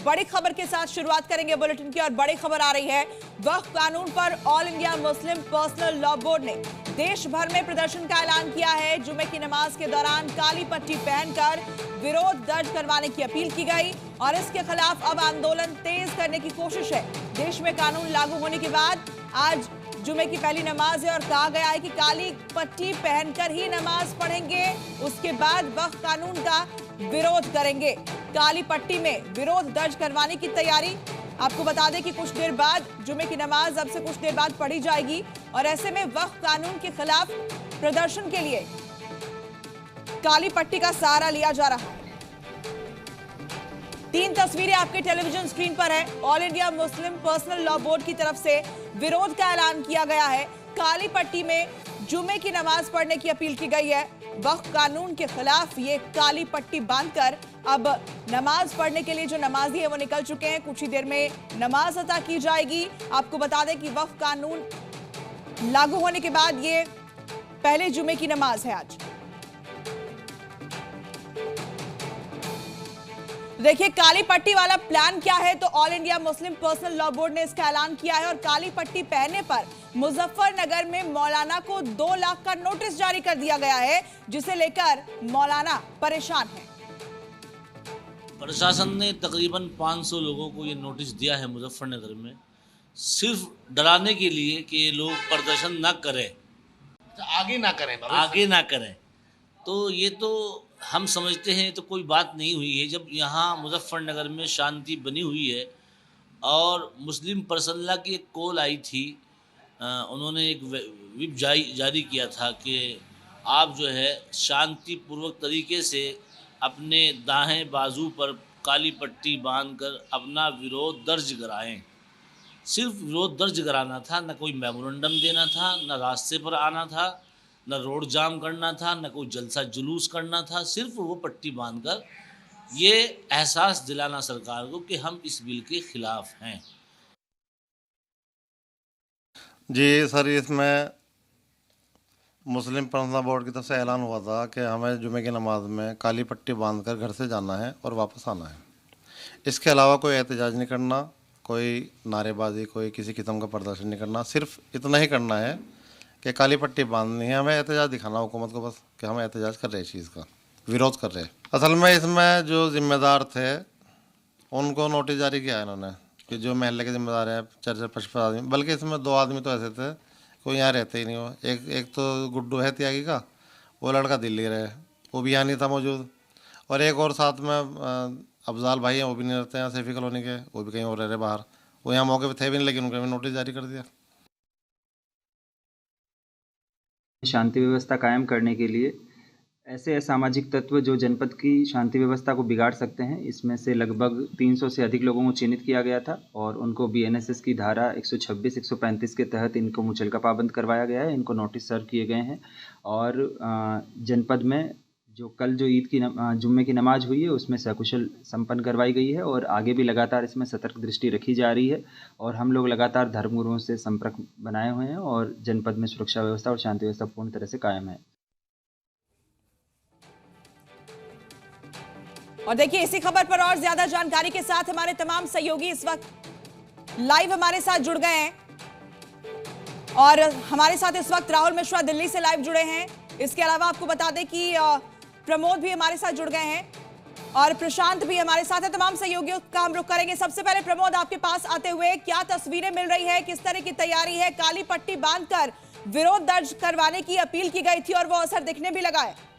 बड़ी खबर के साथ शुरुआत करेंगे बुलेटिन की और बड़ी खबर आ रही है। वक्फ कानून पर all India Muslim personal law board ने देश भर में प्रदर्शन का ऐलान किया है। जुमे की नमाज के दौरान काली पट्टी पहनकर विरोध दर्ज करवाने की अपील की गई और इसके खिलाफ अब आंदोलन तेज करने की कोशिश है। देश में कानून लागू होने के बाद आज जुमे की पहली नमाज है और कहा गया है कि काली पट्टी पहनकर ही नमाज पढ़ेंगे, उसके बाद वक्फ कानून का विरोध करेंगे। काली पट्टी में विरोध दर्ज करवाने की तैयारी। आपको बता दें कि कुछ देर बाद जुमे की नमाज अब से कुछ देर बाद पढ़ी जाएगी और ऐसे में वक्फ कानून के खिलाफ प्रदर्शन के लिए काली पट्टी का सहारा लिया जा रहा है। 3 तस्वीरें आपके टेलीविजन स्क्रीन पर है। All India Muslim personal law board की तरफ से विरोध का ऐलान किया गया है। काली पट्टी में जुमे की नमाज पढ़ने की अपील की गई है। वक्फ कानून के खिलाफ ये काली पट्टी बांधकर अब नमाज पढ़ने के लिए जो नमाजी है वो निकल चुके हैं। कुछ ही देर में नमाज अता की जाएगी। आपको बता दें कि वक्फ कानून लागू होने के बाद ये पहले जुमे की नमाज है आज। देखिए काली पट्टी वाला प्लान क्या है, तो all India Muslim personal law board ने इसका ऐलान किया है और काली पट्टी पहनने पर मुजफ्फरनगर में मौलाना को 2 लाख का नोटिस जारी कर दिया गया है, जिसे लेकर मौलाना परेशान है। प्रशासन ने तकरीबन 500 लोगों को ये नोटिस दिया है मुजफ्फरनगर में, सिर्फ डराने के लिए कि ये लोग प्रदर्शन ना करें, आगे ना करें। तो ये तो हम समझते हैं तो कोई बात नहीं हुई है। जब यहाँ मुजफ्फरनगर में शांति बनी हुई है और मुस्लिम पर्सनल लॉ की एक कॉल आई थी, उन्होंने एक विप जारी किया था कि आप जो है शांतिपूर्वक तरीके से अपने दाएं बाजू पर काली पट्टी बांधकर अपना विरोध दर्ज कराएं। सिर्फ विरोध दर्ज कराना था, न कोई मेमोरेंडम देना था, न रास्ते पर आना था, न रोड जाम करना था, न कोई जलसा जुलूस करना था। सिर्फ वो पट्टी बांधकर ये एहसास दिलाना सरकार को कि हम इस बिल के खिलाफ हैं। जी सर, इसमें मुस्लिम पर्सनल बोर्ड की तरफ से ऐलान हुआ था कि हमें जुमे की नमाज में काली पट्टी बांधकर घर से जाना है और वापस आना है। इसके अलावा कोई एहतजाज नहीं करना, कोई नारेबाजी, कोई किसी किस्म का प्रदर्शन नहीं करना। सिर्फ इतना ही करना है कि काली पट्टी बांधनी है, हमें एहतजाज दिखाना हुकूमत को बस कि हम एहतजाज कर रहे हैं, इस चीज़ का विरोध कर रहे हैं। असल में इसमें जो जिम्मेदार थे उनको नोटिस जारी किया है इन्होंने कि जो महल्ले के जिम्मेदार हैं 4-5 आदमी, बल्कि इसमें 2 आदमी तो ऐसे थे कोई यहाँ रहते ही नहीं हो। एक तो गुड्डू है त्यागी का, वो लड़का दिल्ली रहे, वो भी यहाँ नहीं था मौजूद, और एक और साथ में अफजाल भाई हैं, वो भी नहीं रहते हैं सैफी कॉलोनी के, वो भी कहीं और रह रहे बाहर। वो यहाँ मौके पे थे भी नहीं, लेकिन उनको भी नोटिस जारी कर दिया। शांति व्यवस्था कायम करने के लिए ऐसे असामाजिक तत्व जो जनपद की शांति व्यवस्था को बिगाड़ सकते हैं, इसमें से लगभग 300 से अधिक लोगों को चिन्हित किया गया था और उनको BNSS की धारा 126, 135 के तहत इनको मुचलका पाबंद करवाया गया है। इनको नोटिस सर्व किए गए हैं और जनपद में कल जो ईद की जुम्मे की नमाज हुई है उसमें सकुशल संपन्न करवाई गई है और आगे भी लगातार इसमें सतर्क दृष्टि रखी जा रही है और हम लोग लगातार धर्मगुरुओं से संपर्क बनाए हुए हैं और जनपद में सुरक्षा व्यवस्था और शांति व्यवस्था पूर्ण तरह से कायम है। और देखिए इसी खबर पर और ज्यादा जानकारी के साथ हमारे तमाम सहयोगी इस वक्त लाइव हमारे साथ जुड़ गए हैं और हमारे साथ इस वक्त राहुल मिश्रा दिल्ली से लाइव जुड़े हैं। इसके अलावा आपको बता दें कि प्रमोद भी हमारे साथ जुड़ गए हैं और प्रशांत भी हमारे साथ है। तमाम सहयोगियों का हम रुख करेंगे। सबसे पहले प्रमोद, आपके पास आते हुए क्या तस्वीरें मिल रही है, किस तरह की तैयारी है? काली पट्टी बांधकर विरोध दर्ज करवाने की अपील की गई थी और वो असर दिखने भी लगा है।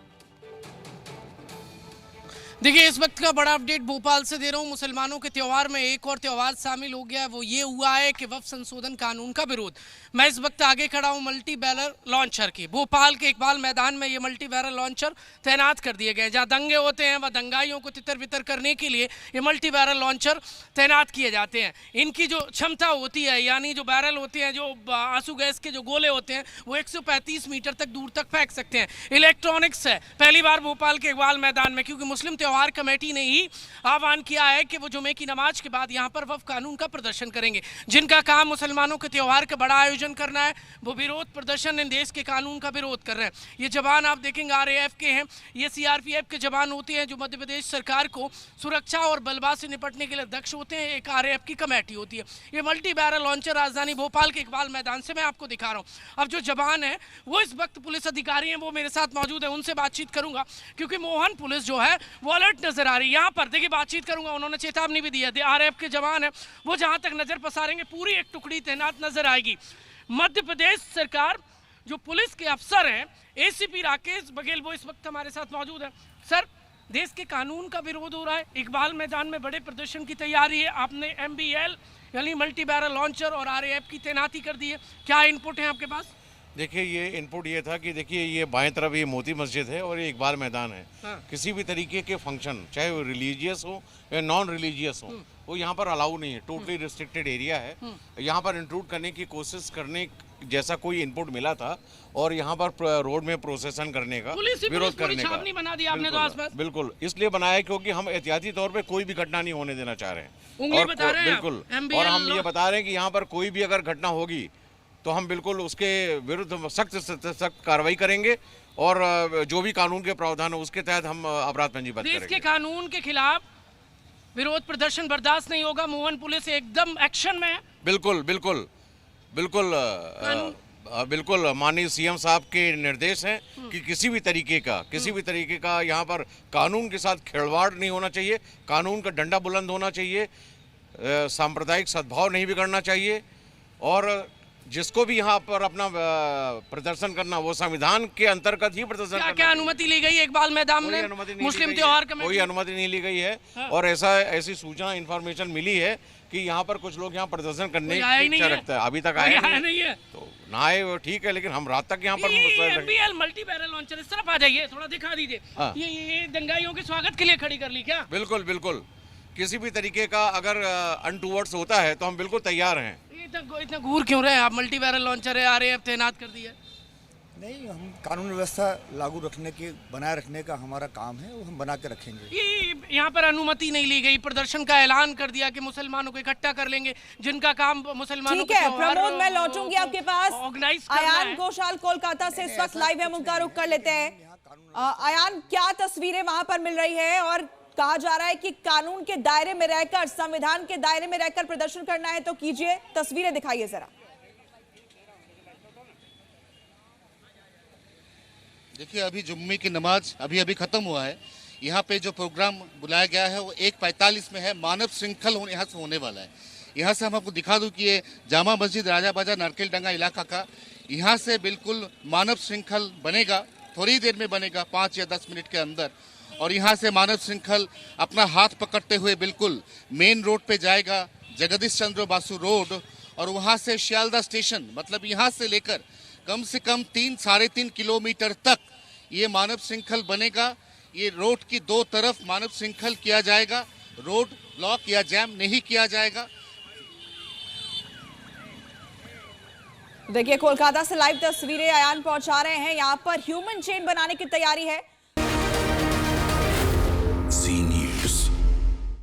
देखिए इस वक्त का बड़ा अपडेट भोपाल से दे रहा हूँ। मुसलमानों के त्यौहार में एक और त्यौहार शामिल हो गया है, वो ये हुआ है कि वक्फ संशोधन कानून का विरोध। मैं इस वक्त आगे खड़ा हूँ मल्टी बैरल लॉन्चर की। भोपाल के इकबाल मैदान में ये मल्टी बैरल लॉन्चर तैनात कर दिए गए हैं। जहाँ दंगे होते हैं वह दंगाइयों को तितर बितर करने के लिए ये मल्टी बैरल लॉन्चर तैनात किए जाते हैं। इनकी जो क्षमता होती है, यानी जो बैरल होते हैं, जो आंसू गैस के जो गोले होते हैं, वो 135 मीटर तक दूर तक फेंक सकते हैं। इलेक्ट्रॉनिक्स है, पहली बार भोपाल के इकबाल मैदान में, क्योंकि मुस्लिम त्योहार कमेटी ने ही आह्वान किया है कि वो जुमे की नमाज के बाद यहाँ पर वक्फ कानून का प्रदर्शन करेंगे। जिनका काम मुसलमानों के त्योहार का बड़ा आयोजन करना है, वो विरोध प्रदर्शन इन देश के कानून का विरोध कर रहे हैं। ये जवान आप देखेंगे RAF के हैं, ये CRPF के जवान होते हैं जो मध्य प्रदेश सरकार को सुरक्षा और बलवा से निपटने के लिए अध्यक्ष होते हैं। एक RAF की कमेटी होती है। ये मल्टी बैरल लॉन्चर राजधानी भोपाल के इकबाल मैदान से मैं आपको दिखा रहा हूँ। अब जो जवान है वो इस वक्त पुलिस अधिकारी हैं, वो मेरे साथ मौजूद है, उनसे बातचीत करूंगा क्योंकि मोहन पुलिस जो है वो अलर्ट नजर आ रही है। यहाँ पर देखिए बातचीत करूंगा, उन्होंने चेतावनी भी दी है। RAF के जवान है वो जहां तक नजर पसारेंगे पूरी एक टुकड़ी तैनात नजर आएगी। मध्य प्रदेश सरकार जो पुलिस के अफसर हैं, ACP राकेश बघेल, वो इस वक्त हमारे साथ मौजूद है। सर, देश के कानून का विरोध हो रहा है, इकबाल मैदान में बड़े प्रदर्शन की तैयारी है, आपने MBL यानी मल्टी बैरल लॉन्चर और RAF की तैनाती कर दी है, क्या इनपुट है आपके पास? देखिए, ये इनपुट ये था कि देखिए ये बाएं तरफ ये मोती मस्जिद है और ये इकबाल मैदान है। हाँ। किसी भी तरीके के फंक्शन, चाहे वो रिलीजियस हो या नॉन रिलीजियस हो, वो यहाँ पर अलाउ नहीं है। टोटली रिस्ट्रिक्टेड एरिया है। यहाँ पर इंट्रूड करने की कोशिश करने जैसा कोई इनपुट मिला था और यहाँ पर रोड में प्रोसेसन करने का, विरोध करने का बना दिया आपने तो आसपास। बिल्कुल इसलिए बनाया क्योंकि हम एहतियाती तौर पे कोई भी घटना नहीं होने देना चाह रहे हैं। बिल्कुल, और हम ये बता रहे हैं कि यहाँ पर कोई भी अगर घटना होगी तो हम बिल्कुल उसके विरुद्ध सख्त कार्रवाई करेंगे और जो भी कानून के प्रावधान है उसके तहत हम अपराध पंजीबद्ध करेंगे। देश के कानून के खिलाफ विरोध प्रदर्शन बर्दाश्त नहीं होगा। मोहन पुलिस एकदम एक्शन में है। बिल्कुल बिल्कुल बिल्कुल बिल्कुल माननीय CM साहब के निर्देश हैं कि किसी भी तरीके का यहाँ पर कानून के साथ खिलवाड़ नहीं होना चाहिए। कानून का डंडा बुलंद होना चाहिए, सांप्रदायिक सद्भाव नहीं बिगड़ना चाहिए और जिसको भी यहाँ पर अपना प्रदर्शन करना वो संविधान के अंतर्गत ही प्रदर्शन करना। क्या अनुमति ली गई है इकबाल मैदान में? मुस्लिम त्योहार कमेटी कोई अनुमति नहीं ली गई है। हाँ। और ऐसी सूचना इंफॉर्मेशन मिली है कि यहाँ पर कुछ लोग यहाँ प्रदर्शन करने की इच्छा रखता है। अभी तक आया नहीं है तो ना आए वो ठीक है, लेकिन हम रात तक यहाँ पर MBL मल्टी बैरल लॉन्चर, इस तरफ आ जाइए, थोड़ा दिखा दीजिए। ये दंगाइयों के स्वागत के लिए खड़ी कर ली क्या? बिल्कुल बिल्कुल, किसी भी तरीके का अगर अनटूवर्ड्स होता है तो हम बिल्कुल तैयार हैं। इतना घूर क्यों रहे हैं आप? मल्टी बैरल लॉन्चर है, RAF तैनात कर दी है। नहीं, हम कानून व्यवस्था लागू रखने के, बनाए रखने का हमारा काम है, वो हम बना के रखेंगे। ये यहाँ पर अनुमति नहीं ली गई, प्रदर्शन का ऐलान कर दिया कि मुसलमानों को इकट्ठा कर लेंगे, जिनका काम मुसलमानों ठीक है। प्रमोद, मैं लौटूंगी आपके पास। ऑर्गेनाइज अयान घोषाल कोलकाता से इस वक्त लाइव है, हम उनका रुख कर लेते हैं। अयान, क्या तस्वीरें वहां पर मिल रही है और कहा जा रहा है कि कानून के दायरे में रहकर, संविधान के दायरे में रहकर प्रदर्शन करना है तो कीजिए, तस्वीरें दिखाइए जरा। देखिए, अभी जुम्मे की नमाज अभी खत्म हुआ है। यहाँ पे जो प्रोग्राम बुलाया गया है वो 1:45 में है। मानव श्रृंखल यहाँ से होने वाला है। यहाँ से हम आपको दिखा दूं कि ये जामा मस्जिद राजा बाजार नारकेलडंगा इलाका का, यहाँ से बिल्कुल मानव श्रृंखल बनेगा, थोड़ी देर में बनेगा, 5 या 10 मिनट के अंदर। और यहाँ से मानव श्रृंखल अपना हाथ पकड़ते हुए बिल्कुल मेन रोड पे जाएगा, जगदीश चंद्र बासु रोड, और वहाँ से शियालदा स्टेशन, मतलब यहाँ से लेकर कम से कम 3-3.5 किलोमीटर तक ये मानव श्रृंखल बनेगा। ये रोड की दो तरफ मानव श्रृंखल किया जाएगा, रोड ब्लॉक या जैम नहीं किया जाएगा। देखिए, कोलकाता से लाइव तस्वीरें अयान पहुंचा रहे हैं। यहाँ पर ह्यूमन चेन बनाने की तैयारी है।